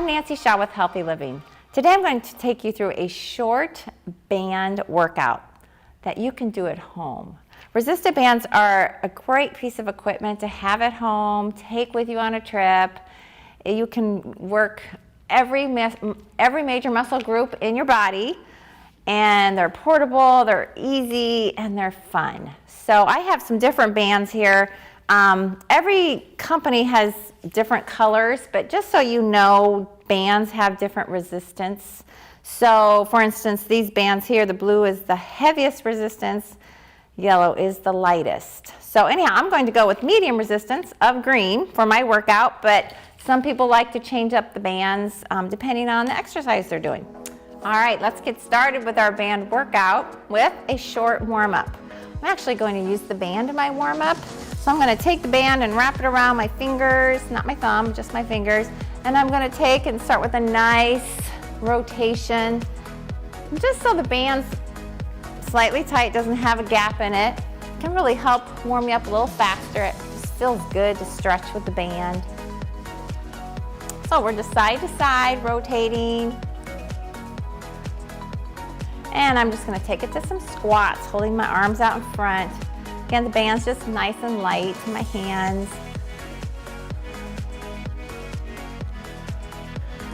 I'm Nancy Shaw with Healthy Living. Today I'm going to take you through a short band workout that you can do at home. Resisted bands are a great piece of equipment to have at home, take with you on a trip. You can work every major muscle group in your body, and they're portable, they're easy, and they're fun. So I have some different bands here. Every company has different colors, but just so you know, bands have different resistance. So for instance, these bands here, the blue is the heaviest resistance, yellow is the lightest. So anyhow, I'm going to go with medium resistance of green for my workout, but some people like to change up the bands depending on the exercise they're doing. All right, let's get started with our band workout with a short warm-up. I'm actually going to use the band in my warm-up. So I'm going to take the band and wrap it around my fingers, not my thumb, just my fingers. And I'm going to take and start with a nice rotation, just so the band's slightly tight, doesn't have a gap in it. It can really help warm you up a little faster. It just feels good to stretch with the band. So we're just side to side rotating. And I'm just going to take it to some squats, holding my arms out in front. Again, the band's just nice and light to my hands.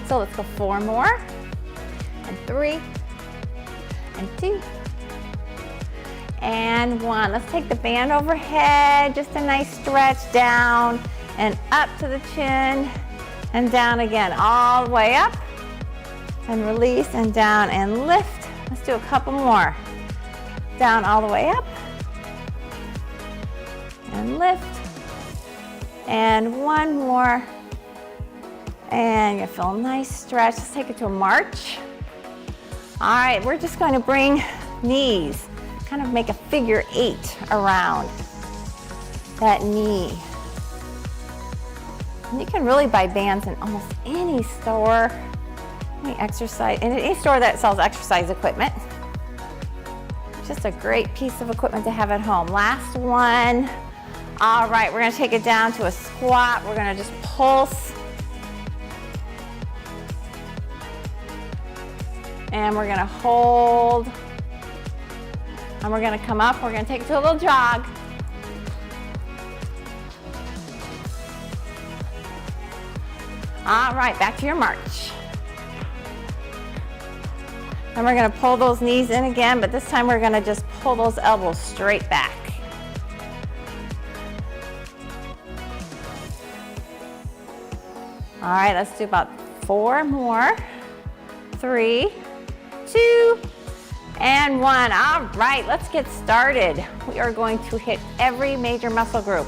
So let's go 4 more, and 3, and 2, and 1. Let's take the band overhead, just a nice stretch down and up to the chin and down again, all the way up and release and down and lift. Let's do a couple more. Down all the way up and lift, and 1 more, and you feel a nice stretch. Let's take it to a march. All right, we're just going to bring knees, kind of make a figure 8 around that knee. And you can really buy bands in almost any store, any store that sells exercise equipment. Just a great piece of equipment to have at home. Last one. All right, we're going to take it down to a squat. We're going to just pulse. And we're going to hold. And we're going to come up. We're going to take it to a little jog. All right, back to your march. And we're going to pull those knees in again, but this time we're going to just pull those elbows straight back. All right, let's do about 4 more. 3, 2, and 1. All right, let's get started. We are going to hit every major muscle group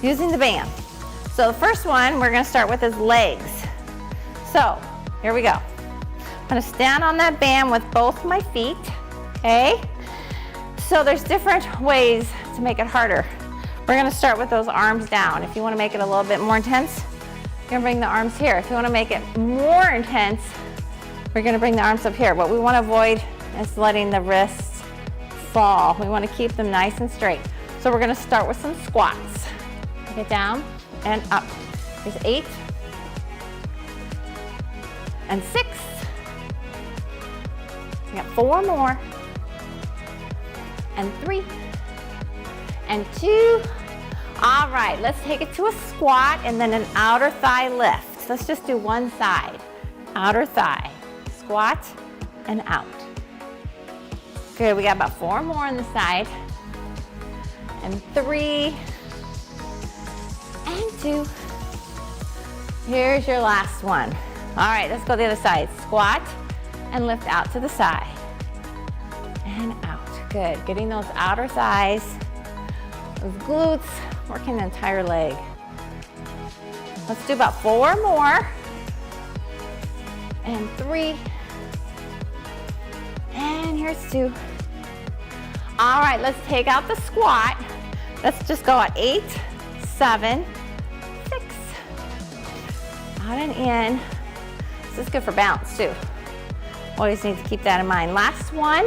using the band. So the first one we're going to start with is legs. So here we go. I'm going to stand on that band with both my feet, okay? So there's different ways to make it harder. We're going to start with those arms down. If you want to make it a little bit more intense, you're going to bring the arms here. If you want to make it more intense, we're going to bring the arms up here. What we want to avoid is letting the wrists fall. We want to keep them nice and straight. So we're going to start with some squats. Get down and up. There's 8 and 6. We got 4 more, and 3, and 2. All right, let's take it to a squat and then an outer thigh lift. Let's just do one side. Outer thigh, squat, and out. Good, we got about 4 more on the side, and 3, and 2. Here's your last one. All right, let's go the other side. Squat and lift out to the side and out. Good, getting those outer thighs, those glutes, working the entire leg. Let's do about 4 more, and 3, and here's 2. All right, let's take out the squat. Let's just go at 8, 7, 6, out and in. This is good for balance too. Always need to keep that in mind. Last one,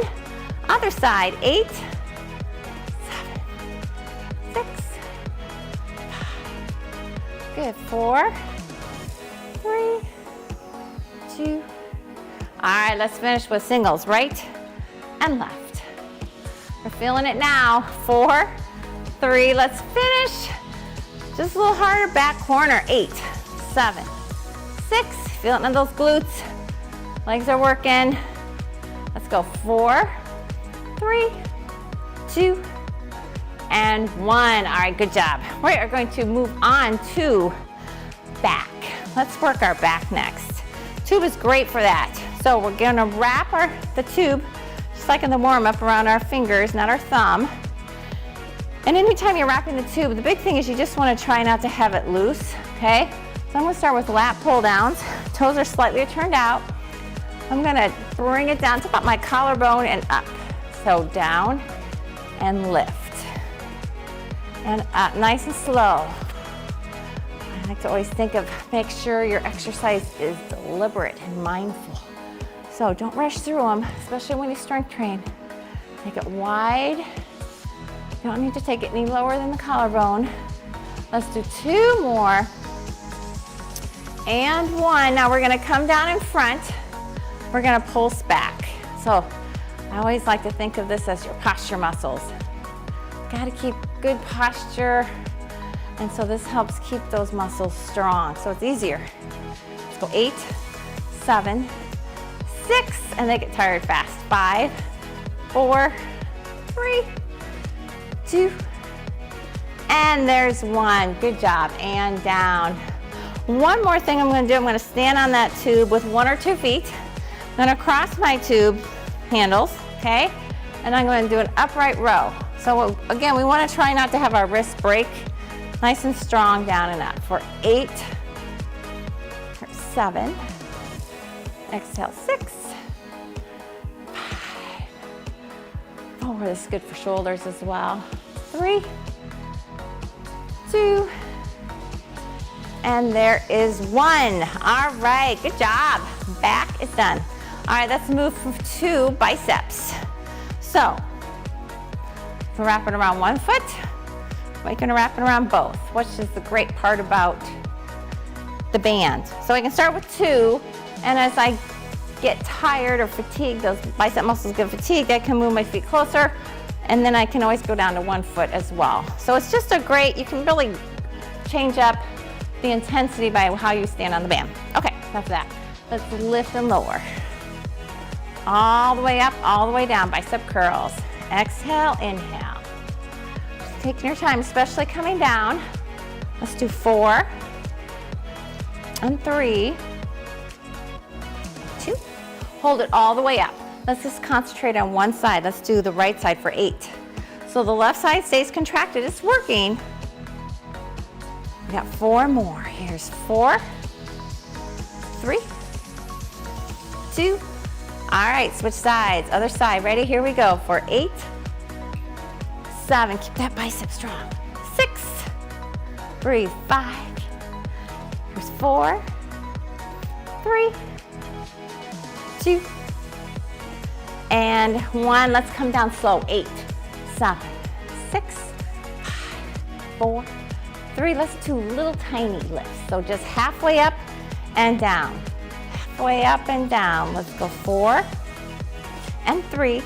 other side, 8, 7, 6, 5. Good, 4, 3, 2. All right, let's finish with singles, right and left. We're feeling it now. 4, 3, let's finish. Just a little harder, back corner. 8, 7, 6, feeling in those glutes. Legs are working. Let's go. 4, 3, 2, and 1. All right, good job. We are going to move on to back. Let's work our back next. Tube is great for that. So we're gonna wrap the tube, just like in the warm-up, around our fingers, not our thumb. And anytime you're wrapping the tube, the big thing is you just wanna try not to have it loose, okay? So I'm gonna start with lat pull downs. Toes are slightly turned out. I'm gonna bring it down to about my collarbone and up. So down and lift. And up, nice and slow. I like to always think of, make sure your exercise is deliberate and mindful. So don't rush through them, especially when you strength train. Make it wide. You don't need to take it any lower than the collarbone. Let's do 2 more. And 1. Now we're gonna come down in front. We're gonna pulse back. So I always like to think of this as your posture muscles. Gotta keep good posture. And so this helps keep those muscles strong, so it's easier. Let's go. 8, 7, 6, and they get tired fast. 5, 4, 3, 2, and there's 1. Good job, and down. One more thing I'm gonna do, I'm gonna stand on that tube with 1 or 2 feet. I'm gonna cross my tube handles, okay? And I'm gonna do an upright row. So again, we wanna try not to have our wrists break. Nice and strong, down and up. For 8, for 7, exhale, 6, 5, 4, this is good for shoulders as well. 3, 2, and there is 1. All right, good job. Back is done. All right, let's move to biceps. So, we're wrapping around 1 foot. We're gonna wrap it around both, which is the great part about the band. So I can start with 2, and as I get tired or fatigued, those bicep muscles get fatigued, I can move my feet closer, and then I can always go down to 1 foot as well. So it's just you can really change up the intensity by how you stand on the band. Okay, enough of that. Let's lift and lower. All the way up, all the way down, bicep curls. Exhale, inhale. Taking your time, especially coming down. Let's do 4 and 3, 2. Hold it all the way up. Let's just concentrate on one side. Let's do the right side for 8. So the left side stays contracted. It's working. We got 4 more. Here's 4, 3, 2. All right, switch sides. Other side. Ready? Here we go for 8, 7, keep that bicep strong. 6, breathe. 5, here's 4, 3, 2, and 1. Let's come down slow. 8, 7, 6, 5, 4, 3. Let's do little tiny lifts. So just halfway up and down. Halfway up and down. Let's go 4 and 3.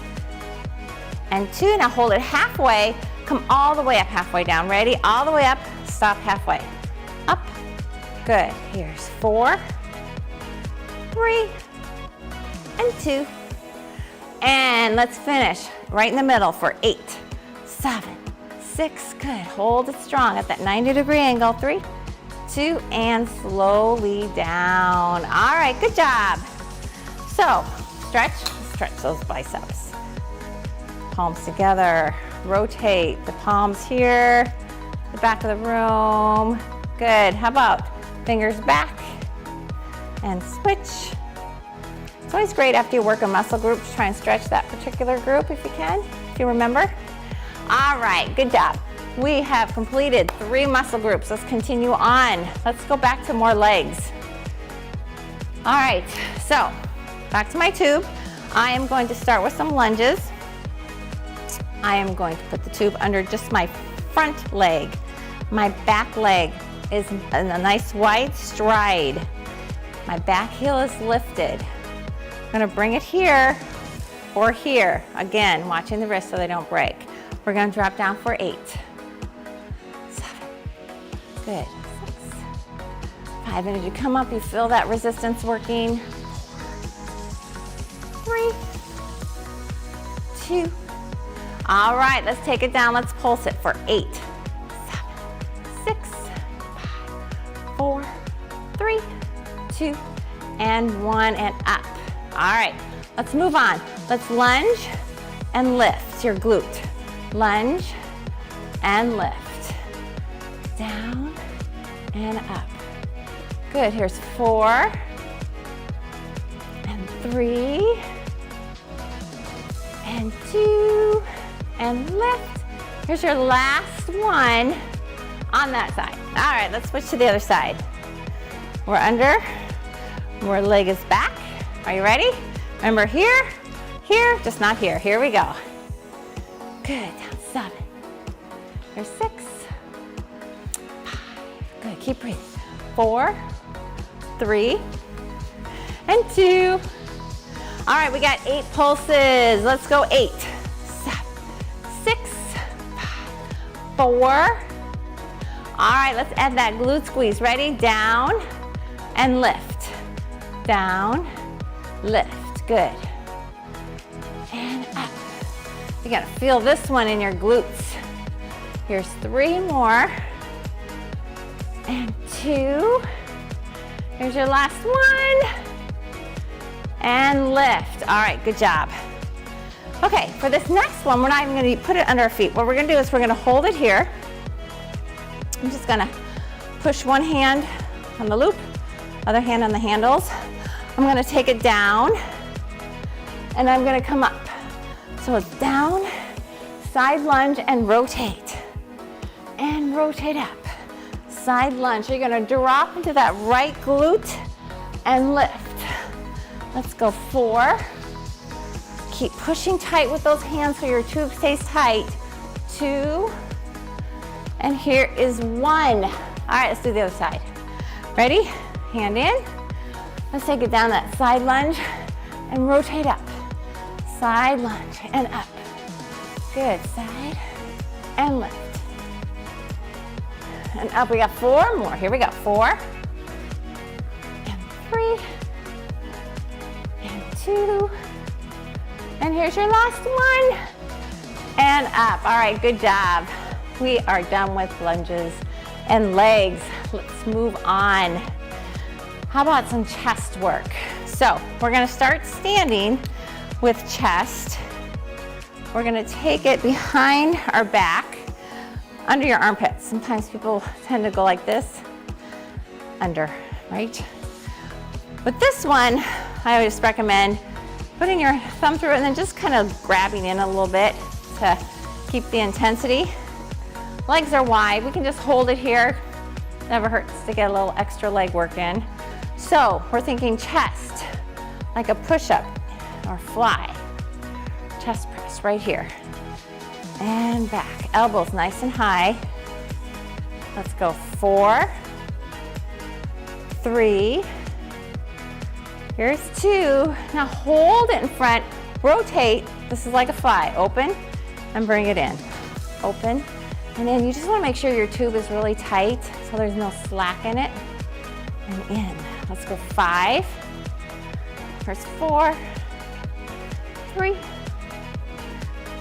And 2, now hold it halfway, come all the way up, halfway down. Ready? All the way up, stop halfway. Up, good. Here's 4, 3, and 2. And let's finish right in the middle for 8, 7, 6, good. Hold it strong at that 90-degree angle. 3, 2, and slowly down. All right, good job. So, stretch those biceps. Palms together, rotate the palms here, the back of the room. Good, how about fingers back and switch. It's always great after you work a muscle group to try and stretch that particular group if you can, if you remember. All right, good job. We have completed 3 muscle groups. Let's continue on. Let's go back to more legs. All right, so back to my tube. I am going to start with some lunges. I am going to put the tube under just my front leg. My back leg is in a nice wide stride. My back heel is lifted. I'm gonna bring it here or here. Again, watching the wrist so they don't break. We're gonna drop down for 8, 7, good, 6, 5. And as you come up, you feel that resistance working. 3, 2. All right, let's take it down. Let's pulse it for 8, 7, 6, 5, 4, 3, 2, and 1, and up. All right, let's move on. Let's lunge and lift your glute. Lunge and lift. Down and up. Good, here's 4 and 3 and 2 and lift. Here's your last one on that side. All right, let's switch to the other side. We're under, our leg is back. Are you ready? Remember here, here, just not here. Here we go. Good, down 7. Here's 6, 5. Good, keep breathing. 4, 3, and 2. All right, we got 8 pulses. Let's go 8, 7, 6, 5, 4. All right, let's add that glute squeeze. Ready? Down and lift. Down, lift. Good. And up. You gotta feel this one in your glutes. Here's 3 more. And 2. Here's your last one. And lift. All right, good job. Okay, for this next one, we're not even gonna put it under our feet. What we're gonna do is we're gonna hold it here. I'm just gonna push one hand on the loop, other hand on the handles. I'm gonna take it down, and I'm gonna come up. So it's down, side lunge, and rotate. And rotate up. Side lunge. You're gonna drop into that right glute and lift. Let's go 4. Keep pushing tight with those hands so your tube stays tight. 2. And here is 1. All right, let's do the other side. Ready? Hand in. Let's take it down that side lunge and rotate up. Side lunge and up. Good, side and lift. And up, we got 4 more. Here we go, 4 and 3 and 2. And here's your last one. And up, all right, good job. We are done with lunges and legs. Let's move on. How about some chest work? So we're gonna start standing with chest. We're gonna take it behind our back, under your armpits. Sometimes people tend to go like this, under, right? With this one, I always recommend putting your thumb through it and then just kind of grabbing in a little bit to keep the intensity. Legs are wide, we can just hold it here. Never hurts to get a little extra leg work in. So we're thinking chest, like a push-up or fly. Chest press right here. And back, elbows nice and high. Let's go 4, 3, here's 2. Now hold it in front, rotate. This is like a fly, open and bring it in. Open and in. You just wanna make sure your tube is really tight so there's no slack in it. And in. Let's go 5. Here's 4, 3,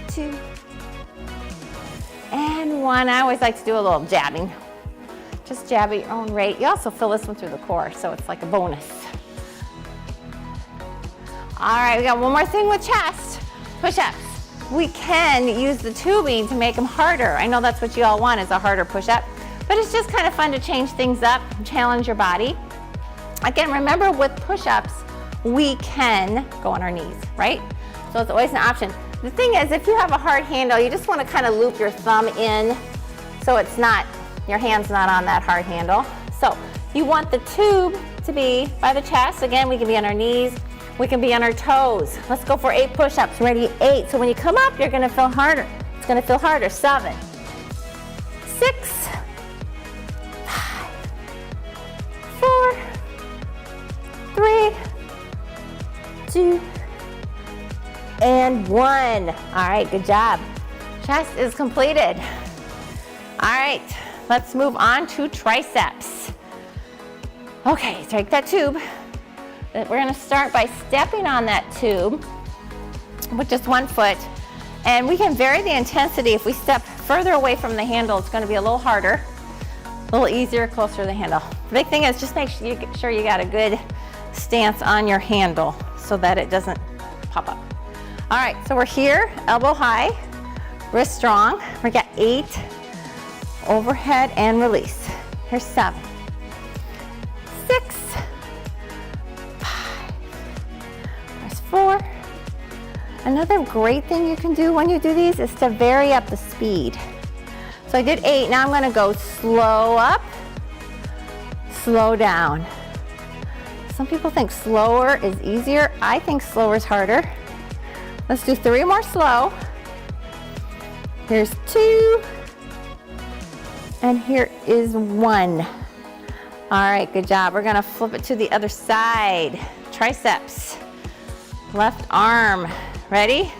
2, and 1. I always like to do a little jabbing. Just jab at your own rate. You also fill this one through the core, so it's like a bonus. All right, we got one more thing with chest. Push-ups. We can use the tubing to make them harder. I know that's what you all want, is a harder push-up, but it's just kind of fun to change things up, challenge your body. Again, remember with push-ups, we can go on our knees, right? So it's always an option. The thing is, if you have a hard handle, you just want to kind of loop your thumb in so it's not, your hand's not on that hard handle. So you want the tube to be by the chest. Again, we can be on our knees, we can be on our toes. Let's go for 8 push-ups. Ready? 8. So when you come up, you're going to feel harder. It's going to feel harder. 7, 6, 5, 4, 2, and 1. All right, good job. Chest is completed. All right, let's move on to triceps. Okay, take that tube. We're gonna start by stepping on that tube with just one foot. And we can vary the intensity. If we step further away from the handle, it's gonna be a little harder, a little easier, closer to the handle. The big thing is just make sure you got a good stance on your handle so that it doesn't pop up. All right, so we're here, elbow high, wrist strong. We got 8, overhead and release. Here's 7, 6, 5, there's 4. Another great thing you can do when you do these is to vary up the speed. So I did 8, now I'm gonna go slow up, slow down. Some people think slower is easier. I think slower is harder. Let's do 3 more slow. Here's 2, and here is 1. All right, good job. We're gonna flip it to the other side. Triceps, left arm. Ready?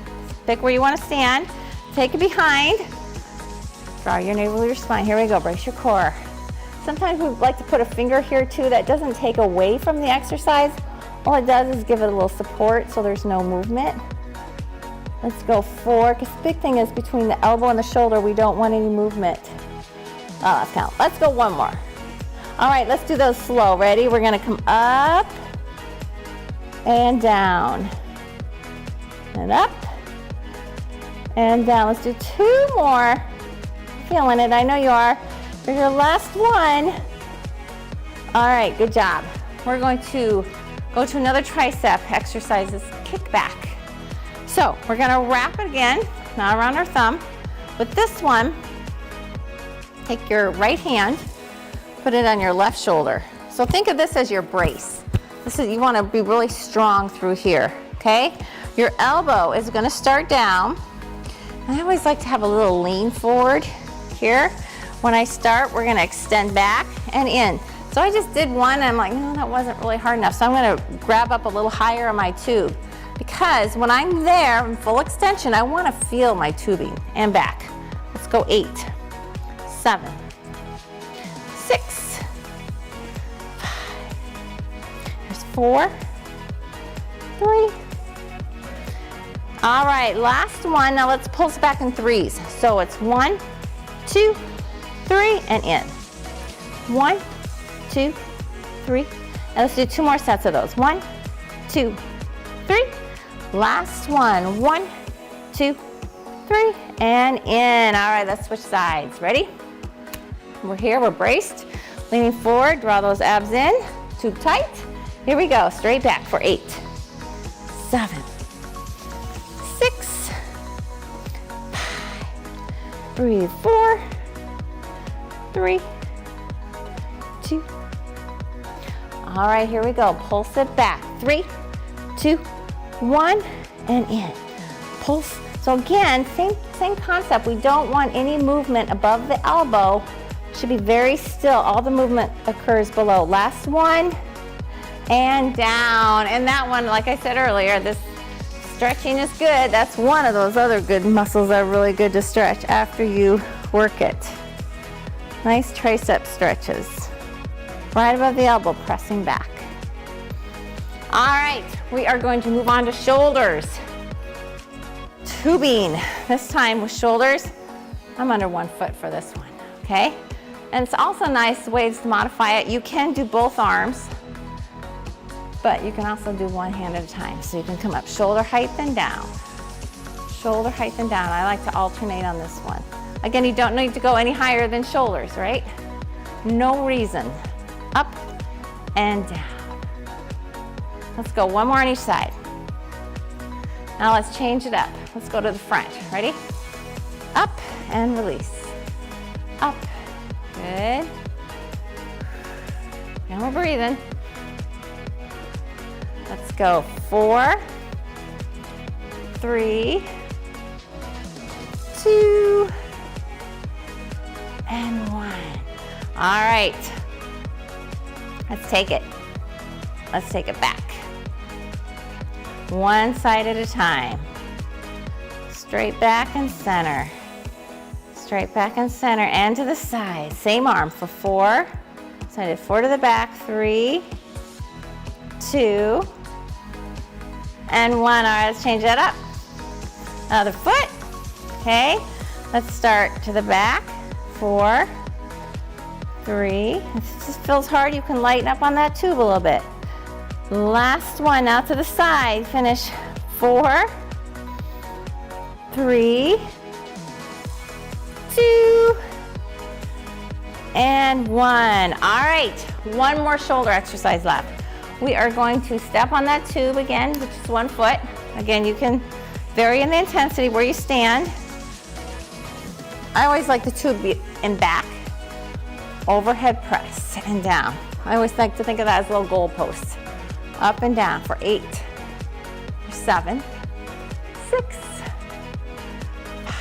Pick where you wanna stand. Take it behind. Draw your navel to your spine. Here we go, brace your core. Sometimes we like to put a finger here too. That doesn't take away from the exercise. All it does is give it a little support so there's no movement. Let's go 4, because the big thing is between the elbow and the shoulder, we don't want any movement. Oh, let's count. Let's go 1 more. All right, let's do those slow. Ready? We're gonna come up and down. And up and down. Let's do 2 more. Feeling it, I know you are. For your last one. All right, good job. We're going to go to another tricep exercise, this kickback. So we're gonna wrap it again, not around our thumb. With this one, take your right hand, put it on your left shoulder. So think of this as your brace. You wanna be really strong through here, okay? Your elbow is gonna start down. I always like to have a little lean forward here. When I start, we're gonna extend back and in. So I just did 1 and I'm like, no, that wasn't really hard enough. So I'm gonna grab up a little higher on my tube, because when I'm there in full extension, I wanna feel my tubing and back. Let's go 8, 7, 6, 5, there's 4, 3. All right, last one. Now let's pulse back in 3s. So it's 1, 2, 3, and in. 1, 2, 3. And let's do 2 more sets of those. 1, 2, 3. Last one. 1, 2, 3, and in. All right, let's switch sides. Ready? We're here, we're braced. Leaning forward, draw those abs in, tube tight. Here we go, straight back for 8, 7, 6, 5, breathe, 4, 3, 2. All right, here we go. Pulse it back. 3, 2, 1, and in. Pulse. So again, same concept. We don't want any movement above the elbow. Should be very still. All the movement occurs below. Last one, and down. And that one, like I said earlier, this stretching is good. That's one of those other good muscles that are really good to stretch after you work it. Nice tricep stretches. Right above the elbow, pressing back. All right, we are going to move on to shoulders. Tubing, this time with shoulders. I'm under 1 foot for this one, okay? And it's also nice ways to modify it. You can do both arms, but you can also do one hand at a time. So you can come up shoulder height and down. Shoulder height and down. I like to alternate on this one. Again, you don't need to go any higher than shoulders, right? No reason. Up and down. Let's go 1 more on each side. Now let's change it up. Let's go to the front. Ready? Up and release. Up. Good. Now we're breathing. Let's go 4, 3, 2, and 1. All right. Let's take it. Let's take it back. one side at a time. Straight back and center. Straight back and center and to the side. Same arm for 4. So I did 4 to the back, 3, 2, and 1. All right, let's change that up. Other foot. Okay, let's start to the back. 4, 3. If this feels hard, you can lighten up on that tube a little bit. Last one, now to the side. Finish 4, 3, 2, and 1. All right, one more shoulder exercise left. We are going to step on that tube again, which is 1 foot. Again, you can vary in the intensity where you stand. I always like the tube be in back, overhead press, and down. I always like to think of that as little goal posts. Up and down for 8, 7, 6, 5,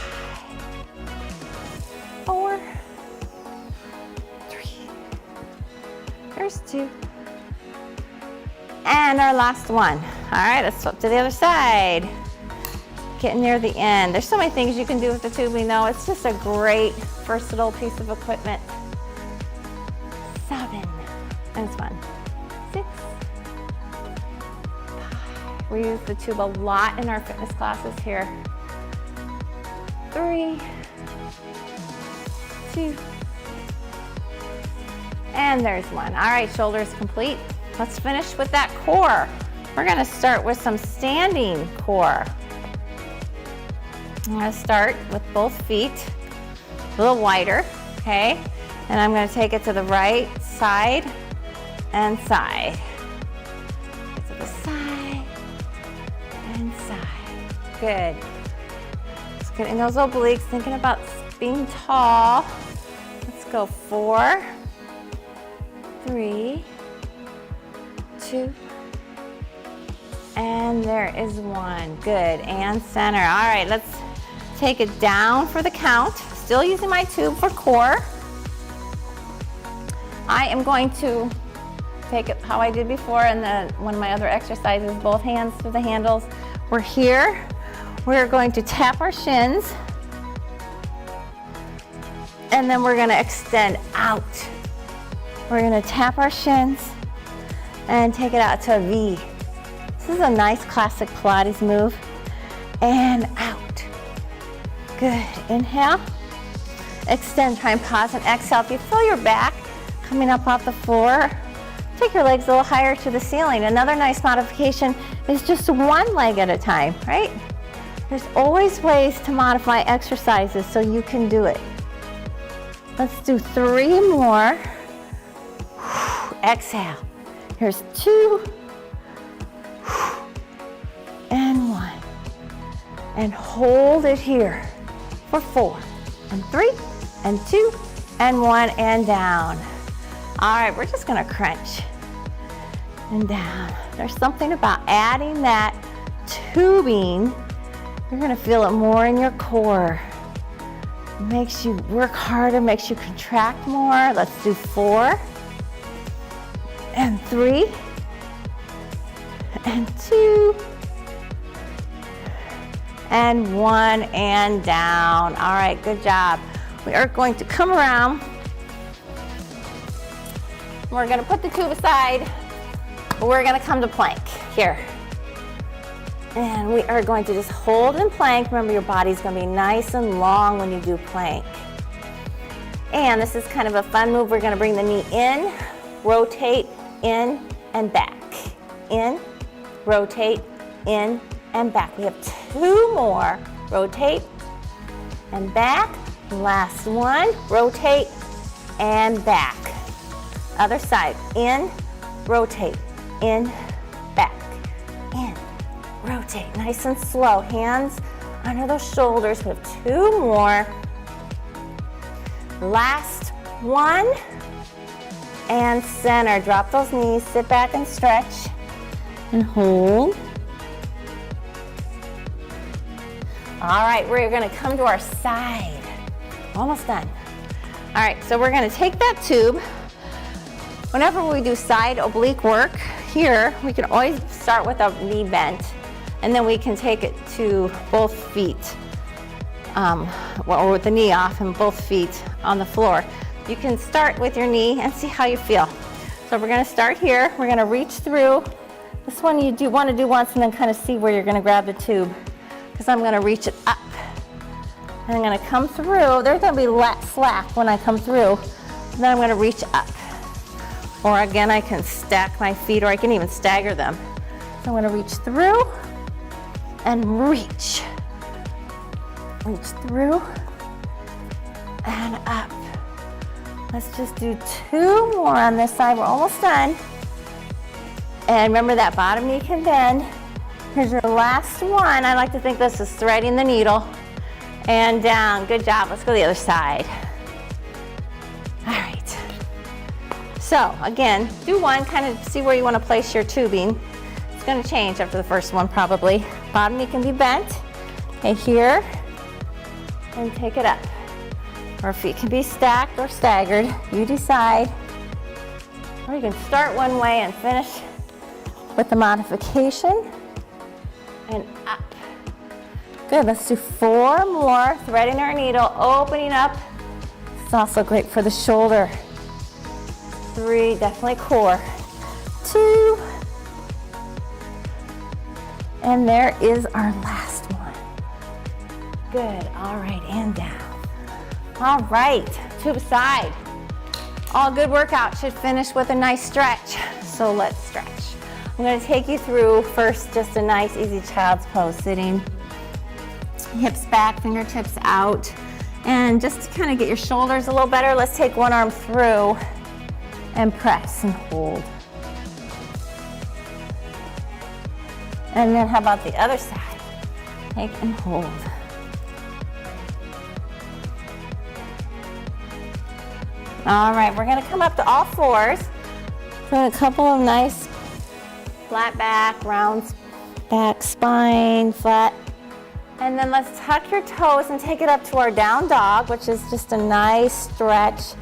4, 3, there's 2, and our last one. All right, let's flip to the other side. Getting near the end. There's so many things you can do with the tube, we know. It's just a great, versatile piece of equipment. 7, and it's fun. 6, 5. We use the tube a lot in our fitness classes here. 3, 2, and there's 1. All right, shoulders complete. Let's finish with that core. We're gonna start with some standing core. I'm gonna start with both feet, a little wider, okay? And I'm gonna take it to the right side and side. To the side and side. Good. Just getting those obliques, thinking about being tall. Let's go 4, 3, 2, and there is 1. Good, and center. All right, let's take it down for the count. Still using my tube for core. I am going to take it how I did before in one of my other exercises, both hands through the handles. We're here. We're going to tap our shins, and then we're gonna extend out. We're gonna tap our shins and take it out to a V. This is a nice classic Pilates move. And out. Good, inhale, extend, try and pause and exhale. If you feel your back coming up off the floor, take your legs a little higher to the ceiling. Another nice modification is just 1 leg at a time, right? There's always ways to modify exercises so you can do it. Let's do 3 more. Exhale. Here's 2, and 1. And hold it here for 4, and 3, and 2, and 1, and down. All right, we're just gonna crunch and down. There's something about adding that tubing. You're gonna feel it more in your core. It makes you work harder, makes you contract more. Let's do 4, and 3, and 2, and 1, and down. All right, good job. We are going to come around. We're gonna put the tube aside. We're gonna come to plank here. And we are going to just hold in plank. Remember, your body's gonna be nice and long when you do plank. And this is kind of a fun move. We're gonna bring the knee in, rotate, in, and back. In, rotate, in, and back. We have 2 more. Rotate and back. Last one. Rotate and back. Other side. In, rotate, in, back. In, rotate. Nice and slow. Hands under those shoulders. We have 2 more. Last one. And center. Drop those knees. Sit back and stretch. And hold. All right, we're gonna come to our side. Almost done. All right, so we're gonna take that tube. Whenever we do side oblique work here, we can always start with a knee bent. And then we can take it to both feet, or with the knee off and both feet on the floor. You can start with your knee and see how you feel. So we're gonna start here. We're gonna reach through. This one you do want to do once and then kind of see where you're gonna grab the tube, because I'm gonna reach it up. And I'm gonna come through. There's gonna be slack when I come through. And then I'm gonna reach up. Or again, I can stack my feet, or I can even stagger them. So I'm gonna reach through and reach. Reach through and up. Let's just do 2 more on this side. We're almost done. And remember that bottom knee can bend. Here's your last one. I like to think this is threading the needle. And down. Good job. Let's go to the other side. All right. So again, do one, kind of see where you want to place your tubing. It's going to change after the first one probably. Bottom knee can be bent. Okay, here. And take it up. Or feet can be stacked or staggered. You decide. Or you can start one way and finish with the modification. And up. Good, let's do 4 more. Threading our needle, opening up. It's also great for the shoulder. 3, definitely core. 2. And there is our last one. Good, all right, and down. All right, tube side. All good workout should finish with a nice stretch. So let's stretch. I'm gonna take you through first just a nice easy child's pose, sitting. Hips back, fingertips out. And just to kind of get your shoulders a little better, let's take one arm through and press and hold. And then how about the other side? Take and hold. All right, we're gonna come up to all 4s. So a couple of nice flat back, round back, spine, flat. And then let's tuck your toes and take it up to our down dog, which is just a nice stretch.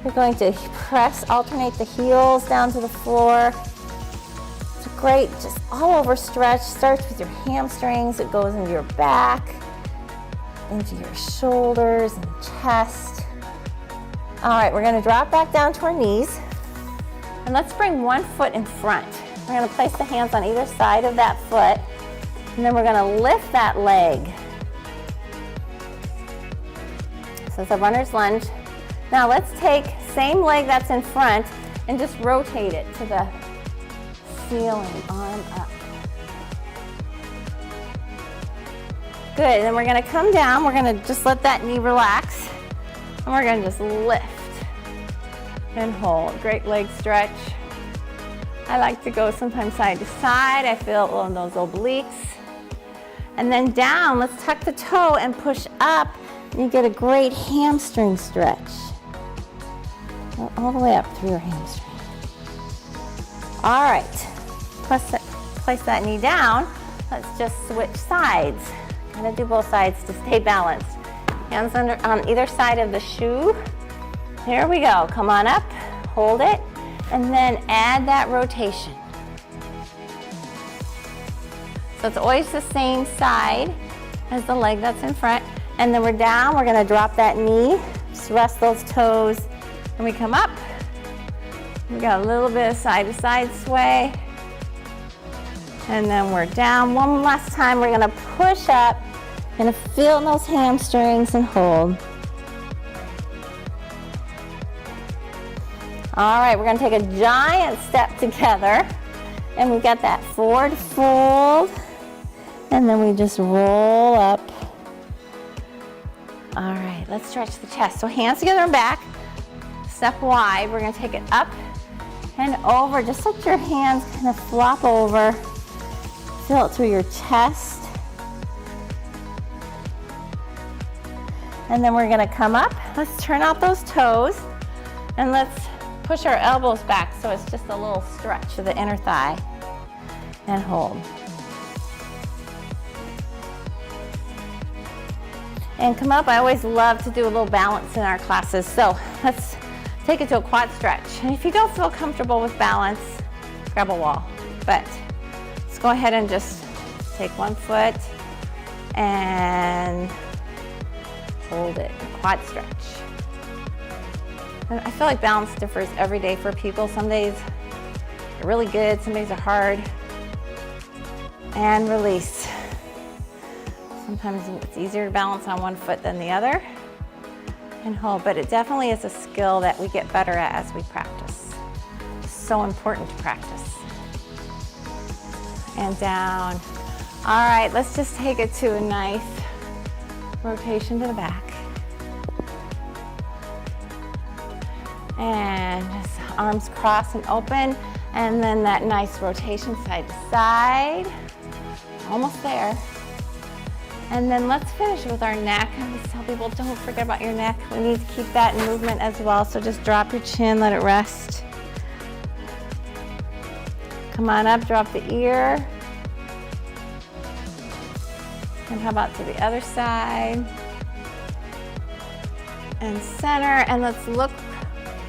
You're going to press, alternate the heels down to the floor. It's a great, just all over stretch. Starts with your hamstrings, it goes into your back, into your shoulders and chest. All right, we're gonna drop back down to our knees. And let's bring one foot in front. We're gonna place the hands on either side of that foot. And then we're gonna lift that leg. So it's a runner's lunge. Now let's take same leg that's in front and just rotate it to the ceiling, arm up. Good, and then we're gonna come down. We're gonna just let that knee relax. And we're gonna just lift and hold. Great leg stretch. I like to go sometimes side to side. I feel on those obliques. And then down, let's tuck the toe and push up. And you get a great hamstring stretch. All the way up through your hamstring. All right, place that knee down. Let's just switch sides. Kind of do both sides to stay balanced. Hands on either side of the shoe. Here we go, come on up, hold it, and then add that rotation. So it's always the same side as the leg that's in front. And then we're down, we're gonna drop that knee, just rest those toes, and we come up. We got a little bit of side to side sway. And then we're down. One last time, we're gonna push up, gonna feel those hamstrings and hold. All right, we're gonna take a giant step together. And we've got that forward fold. And then we just roll up. All right, let's stretch the chest. So hands together and back, step wide. We're gonna take it up and over. Just let your hands kind of flop over. Feel it through your chest. And then we're gonna come up. Let's turn out those toes and let's push our elbows back so it's just a little stretch of the inner thigh and hold. And come up. I always love to do a little balance in our classes. So let's take it to a quad stretch. And if you don't feel comfortable with balance, grab a wall. But let's go ahead and just take one foot and hold it, quad stretch. And I feel like balance differs every day for people. Some days are really good, some days are hard. And release. Sometimes it's easier to balance on one foot than the other. And hold, but it definitely is a skill that we get better at as we practice. It's so important to practice. And down. All right, let's just take it to a nice rotation to the back. And just arms crossed and open, and then that nice rotation side to side. Almost there. And then let's finish with our neck. I always tell people, don't forget about your neck. We need to keep that in movement as well. So just drop your chin, let it rest. Come on up, drop the ear. And how about to the other side? And center, and let's look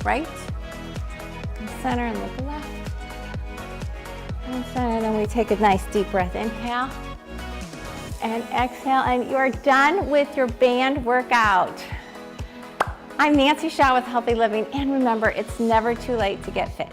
right. And center and look left. And center, then we take a nice deep breath. Inhale. And exhale, and you are done with your band workout. I'm Nancy Shaw with Healthy Living, and remember, it's never too late to get fit.